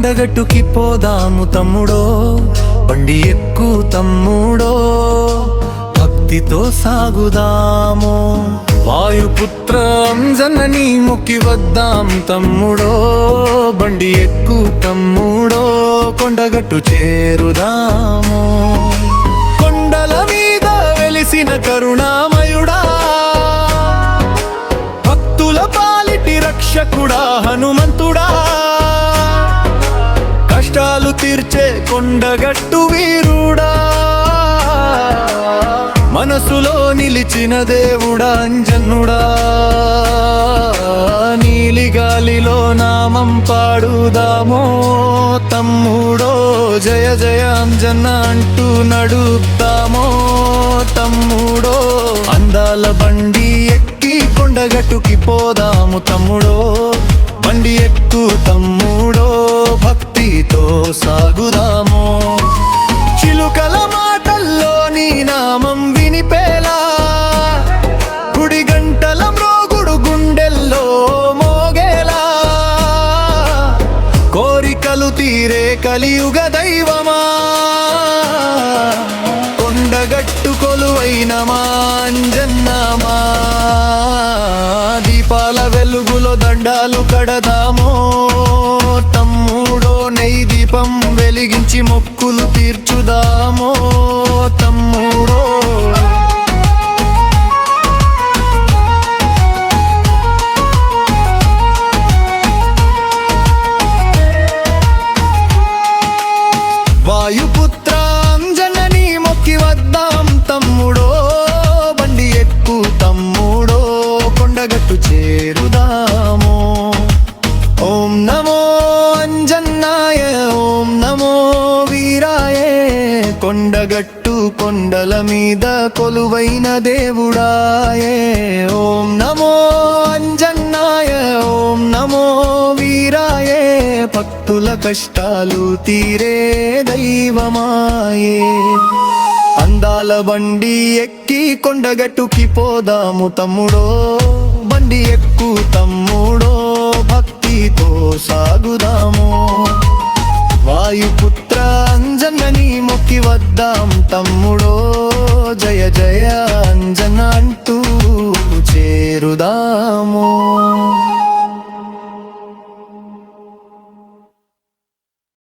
కొండగట్టుకి పోదాము తమ్ముడో, బండి ఎక్కు తమ్ముడో, భక్తితో సాగుదాము. వాయుపుత్ర అంజనని మొక్కి వద్దాం తమ్ముడో, బండి ఎక్కు తమ్ముడో, కొండగట్టు చేరుదాము. కొండల మీద వెలిసిన కరుణామయుడా, భక్తుల పాలిటి రక్షకుడా హనుమంతుడా, కష్టాలు తీర్చే కొండగట్టు వీరుడా, మనసులో నిలిచిన దేవుడా అంజనుడా. నీలి గాలిలో నామం పాడుదామో తమ్ముడో, జయ జయ అంజన్న అంటూ నడుపుతామో తమ్ముడో. అందాల బండి ఎక్కి కొండగట్టుకి పోదాము తమ్ముడో, బండి ఎక్కు తమ్ముడో, భక్తితో సాగుదాము. చిలుకల మాటల్లో నీ నామం వినిపేలా, గుడి గంటల మ్రోగుడు గుండెల్లో మోగేలా, కోరికలు తీరే కలియుగ దైవమా, కొండగట్టు కొలువైన మా అంజన్నమా. దీపాల వెలుగులో దండాలు కడదామో తమ్ముడో, నెయ్యి దీపం వెలిగించి మొక్కులు తీర్చుదామో తమ్ముడో. వాయుపుత్ర అంజనని మొక్కి వద్దాం తమ్ముడో, బండి ఎక్కు తమ్ముడో, కొండగట్టు చేరుదాము. ఓం నమో అంజన్నాయ, ఓం నమో వీరాయ, కొండగట్టు కొండల మీద కొలువైన దేవుడాయే. ఓం నమో అంజన్నాయ, ఓం నమో వీరాయ, భక్తుల కష్టాలు తీరే దైవమాయే. అందాల బండి ఎక్కి కొండగట్టుకి పోదాము తమ్ముడో, బండి ఎక్కు తమ్ముడో, భక్తితో సాగుదాము. వాయుపుత్ర